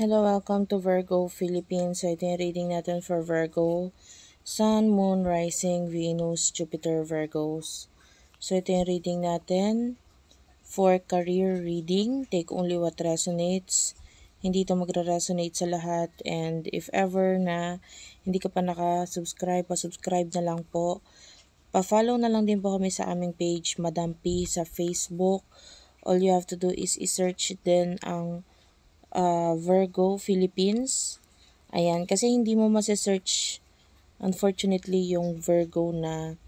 Hello, welcome to Virgo Philippines. So ito yung reading natin for Virgo. Sun, Moon, Rising, Venus, Jupiter, Virgos. So ito yung reading natin for career reading. Take only what resonates. Hindi ito magre-resonate sa lahat. And if ever na hindi ka pa naka-subscribe, pa-subscribe na lang po. Pa-follow na lang din po kami sa aming page, Madam P, sa Facebook. All you have to do is i-search din ang Virgo Philippines. Ayan, kasi hindi mo masi-search unfortunately yung Virgo na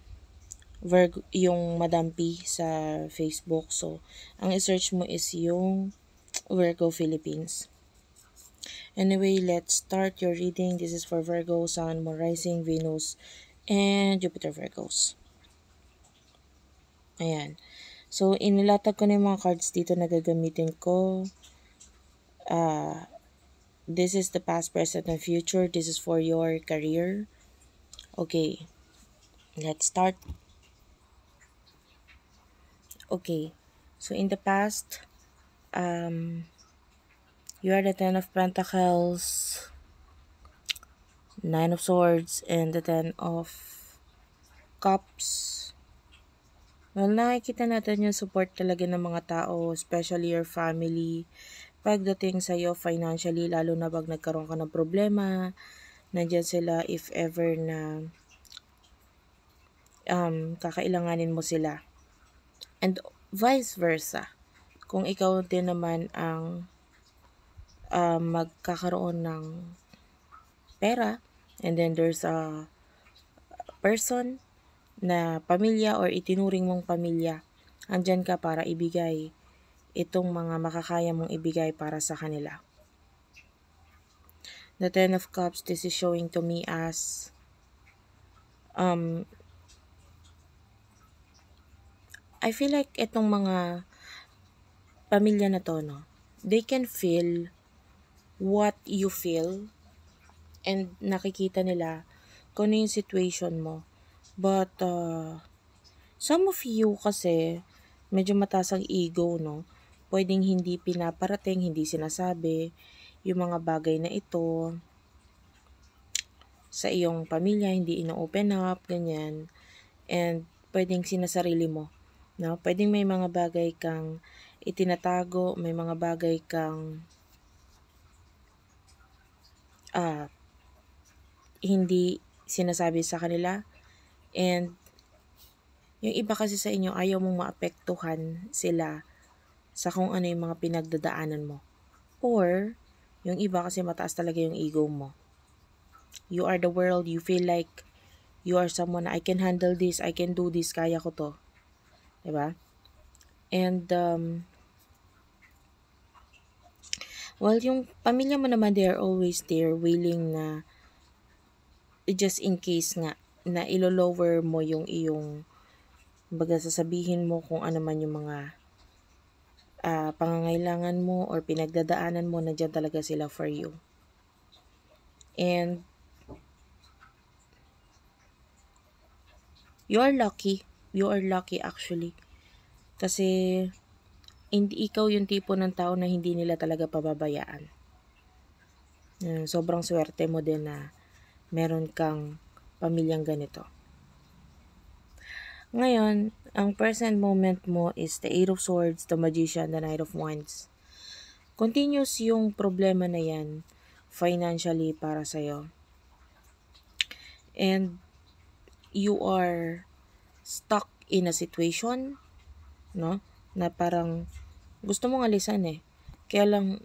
yung Madam P sa Facebook. So, ang i-search mo is yung Virgo Philippines. Anyway, let's start your reading. This is for Virgo, Sun, Moon, Rising, Venus, and Jupiter Virgos. Ayan. So, inilatag ko na yung mga cards dito na gagamitin ko. This is the past, present, and future. This is for your career. Okay, let's start. Okay, so in the past, you are the Ten of Pentacles, Nine of Swords, and the Ten of Cups. Well, nakikita natin yung support talaga ng mga tao, especially your family. Pagdating sa'yo financially, lalo na pag nagkaroon ka ng problema, nandyan sila if ever na kakailanganin mo sila. And vice versa. Kung ikaw din naman ang magkakaroon ng pera, and then there's a person na pamilya or itinuring mong pamilya, andyan ka para ibigay itong mga makakaya mong ibigay para sa kanila. The Ten of Cups, this is showing to me as I feel like itong mga pamilya na to, no, they can feel what you feel and nakikita nila kung ano yung situation mo. But some of you kasi medyo mataas ang ego, no? Pwedeng hindi pinaparating, hindi sinasabi yung mga bagay na ito sa iyong pamilya, hindi ino-open up, ganyan. And pwedeng sinasarili mo, no? Pwedeng may mga bagay kang itinatago, may mga bagay kang hindi sinasabi sa kanila. And yung iba kasi sa inyo, ayaw mong maapektuhan sila sa kung ano yung mga pinagdadaanan mo. Or, yung iba kasi mataas talaga yung ego mo. You are the world, you feel like you are someone na I can handle this, I can do this, kaya ko to. Diba? And, well, yung pamilya mo naman, they are always there, willing na just in case nga, na ilo-lower mo yung iyong baga sasabihin mo kung ano man yung mga pangangailangan mo or pinagdadaanan mo, nandiyan talaga sila for you. And you are lucky. You are lucky actually. Kasi hindi ikaw yung tipo ng tao na hindi nila talaga pababayaan. Sobrang swerte mo din na meron kang pamilyang ganito. Ngayon, ang present moment mo is the Eight of Swords, the Magician, the Knight of Wands. Continuous yung problema na yan financially para sa'yo. And you are stuck in a situation, no? Na parang gusto mong alisan eh. Kaya lang,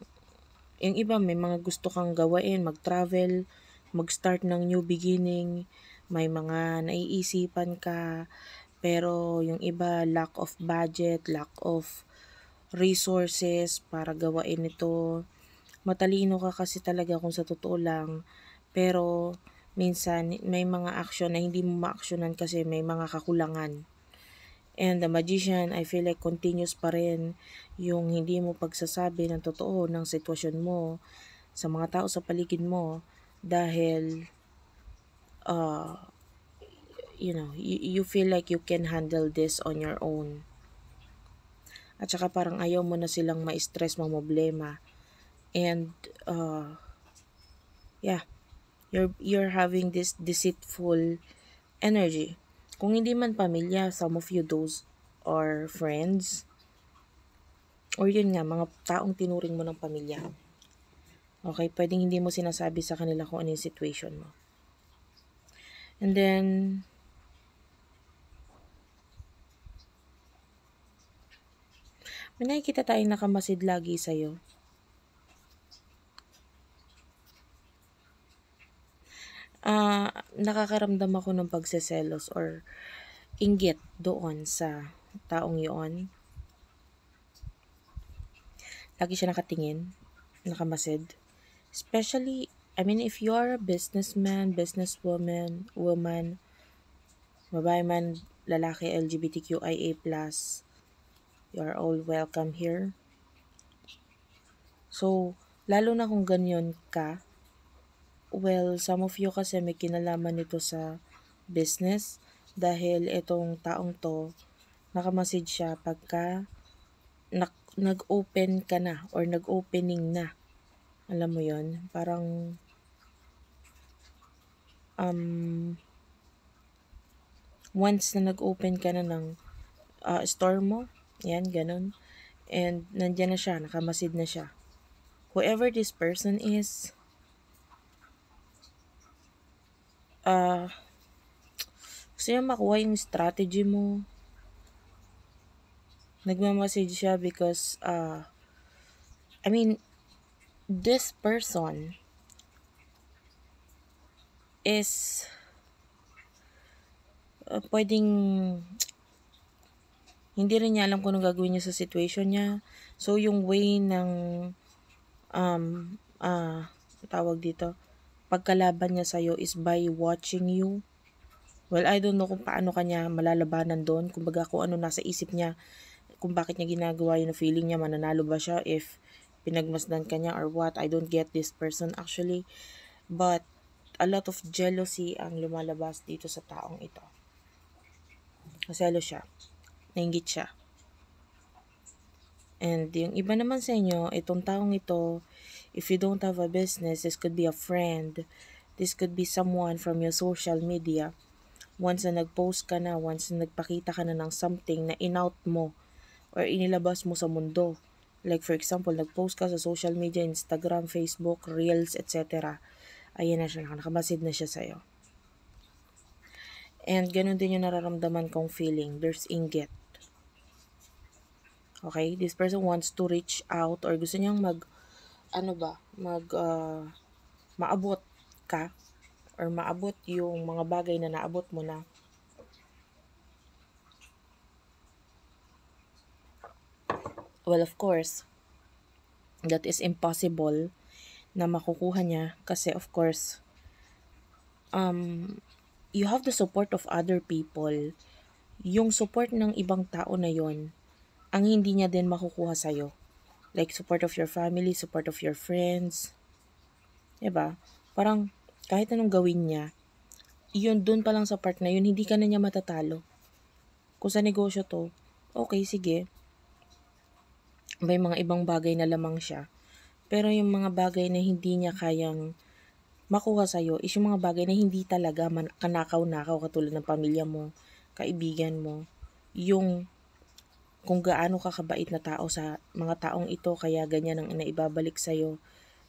yung iba may mga gusto kang gawain, mag-travel, mag-start ng new beginning, may mga naiisipan ka, pero yung iba lack of budget, lack of resources para gawain ito. Matalino ka kasi talaga kung sa totoo lang, pero minsan may mga action na hindi mo ma-actionan kasi may mga kakulangan. And the Magician, I feel like continuous pa rin yung hindi mo pagsasabi ng totoo ng sitwasyon mo sa mga tao sa paligid mo dahil you feel like you can handle this on your own. At saka parang ayaw mo na silang ma-stress, problema. And yeah, you're having this deceitful energy. Kung hindi man pamilya, some of you those are friends, or yun nga, mga taong tinuring mo ng pamilya. Okay, pwedeng hindi mo sinasabi sa kanila kung ano yung situation mo. And then, may nakikita tayong nakamasid lagi sa'yo. Nakakaramdam ako ng pagseselos or inggit doon sa taong yun. Lagi siya nakatingin, nakamasid. Especially, I mean, if you are a businessman, businesswoman, woman, babae man, lalaki, LGBTQIA+, you are all welcome here. So, lalo na kung ganyan ka, well, some of you kasi may kinalaman nito sa business dahil itong taong to, nakamasid siya pagka nag-open ka na or nag-opening na. Alam mo yon, parang once na nag-open ka na ng store mo, yan, ganun, and nandyan na siya, nakamasid na siya. Whoever this person is, gusto niya makuha yung strategy mo. Nagmamasid siya because, I mean, this person is pwedeng hindi rin niya alam kung anong gagawin niya sa situation niya. So, yung way ng tawag dito, pagkalaban niya sa'yo is by watching you. Well, I don't know kung paano kanya malalabanan doon. Kumbaga kung ano nasa isip niya, kung bakit niya ginagawa yun, na feeling niya mananalo ba siya if pinagmasdan ka niya or what. I don't get this person actually. But, a lot of jealousy ang lumalabas dito sa taong ito. Maselo siya. Nainggit siya. And yung iba naman sa inyo, itong taong ito, if you don't have a business, this could be a friend. This could be someone from your social media. Once na nag-post ka na, once na nagpakita ka na ng something na in-out mo or inilabas mo sa mundo. Like for example, nag-post ka sa social media, Instagram, Facebook, Reels, etc. Ayan na siya, nakamasid na siya sa'yo. And ganun din yung nararamdaman kong feeling. There's inggit. Okay? This person wants to reach out or gusto niyang maabot ka or maabot yung mga bagay na naabot mo na. Well, of course, that is impossible na makukuha niya kasi of course, you have the support of other people. Yung support ng ibang tao na yon ang hindi niya din makukuha sa'yo. Like support of your family, support of your friends. Diba? Parang kahit anong gawin niya, yun dun pa lang sa part na yun, hindi ka na niya matatalo. Kung sa negosyo to, okay, sige. May mga ibang bagay na lamang siya. Pero yung mga bagay na hindi niya kayang makuha sa'yo is yung mga bagay na hindi talaga kanakaw-nakaw katulad ng pamilya mo, kaibigan mo, yung kung gaano ka kabait na tao sa mga taong ito kaya ganyan ang naibabalik sa'yo.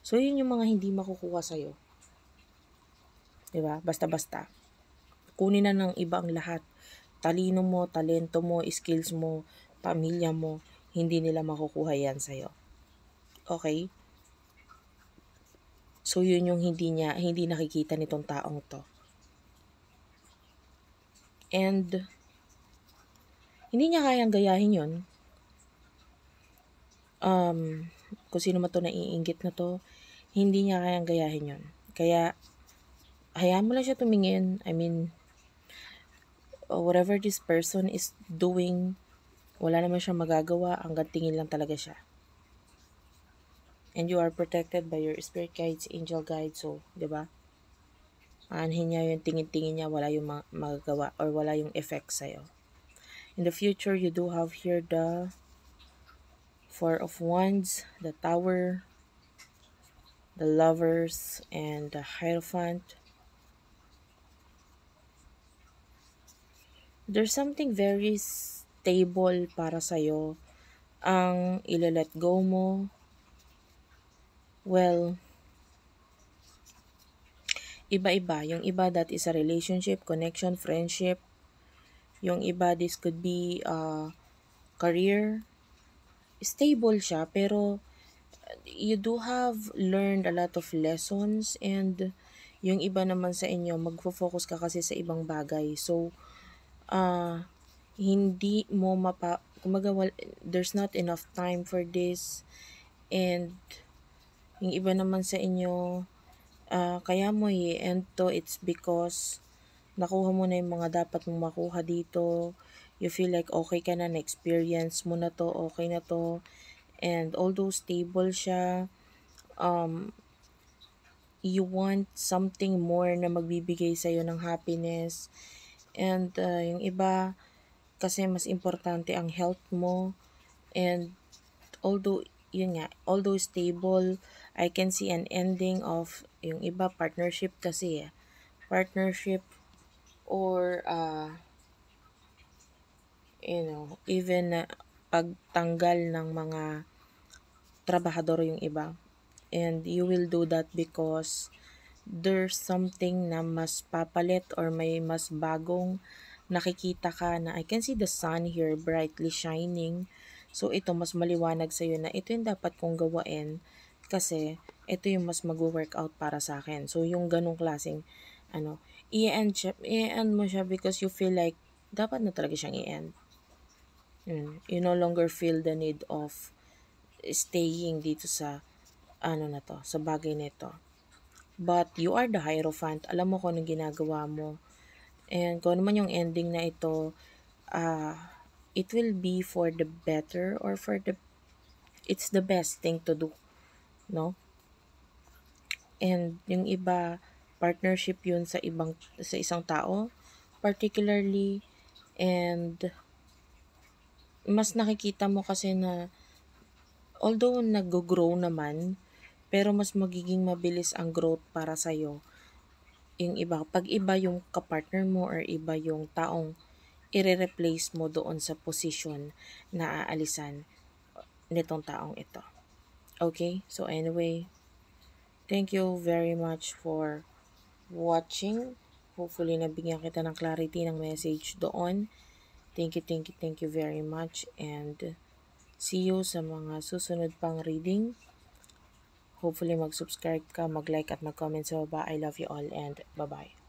So, yun yung mga hindi makukuha sa'yo. Diba? Basta-basta. Kunin na ng iba ang lahat. Talino mo, talento mo, skills mo, pamilya mo, hindi nila makukuha yan sa'yo. Okay? So, yun yung hindi nakikita nitong taong to. And, hindi niya kayang gayahin yun. Kung sino man to naiinggit na to, hindi niya kayang gayahin yun. Kaya, hayaan mo lang siya tumingin. I mean, whatever this person is doing, wala naman siya magagawa, hanggang tingin lang talaga siya. And you are protected by your spirit guides, angel guides, so, di ba? Aanhin niya yung tingin-tingin niya, wala yung magagawa or wala yung effect sa'yo. In the future, you do have here the Four of Wands, the Tower, the Lovers, and the Hierophant. There's something very stable para sa'yo. Ang ilalet go mo, well, iba-iba. Yung iba, that is a relationship, connection, friendship. Yung iba, this could be career. Stable siya, pero you do have learned a lot of lessons, and yung iba naman sa inyo, magfo-focus ka kasi sa ibang bagay. So, hindi mo kumbaga, there's not enough time for this, and yung iba naman sa inyo, kaya mo i-end to, it's because nakuha mo na yung mga dapat mong makuha dito. You feel like okay ka na, na-experience mo na to, okay na to. And although stable siya, you want something more na magbibigay sa'yo ng happiness. And yung iba, kasi mas importante ang health mo. And although, yun nga, although stable, I can see an ending of yung iba, partnership kasi partnership, or even pagtanggal ng mga trabahador yung iba. And you will do that because there's something na mas papalit, or may mas bagong nakikita ka na I can see the sun here brightly shining. So ito mas maliwanag sa'yo na ito yung dapat kong gawain kasi ito yung mas mag-workout para sa akin. So yung ganong klaseng i-end mo siya because you feel like dapat na talaga siyang i-end. You no longer feel the need of staying dito sa sa bagay nito. But you are the Hierophant. Alam mo kung anong ginagawa mo. And kung ano man yung ending na ito, it will be for the better, or it's the best thing to do. No? And yung iba, partnership yun sa isang tao, particularly, and mas nakikita mo kasi na although nag-grow naman, pero mas magiging mabilis ang growth para sa'yo. Yung iba, pag iba yung kapartner mo, or iba yung taong i-replace mo doon sa position na aalisan nitong taong ito. Okay? So anyway, thank you very much for watching. Hopefully, nabigyan kita ng clarity ng message doon. Thank you very much, and see you sa mga susunod pang reading. Hopefully, mag-subscribe ka, mag-like at mag-comment sa baba. I love you all, and bye-bye.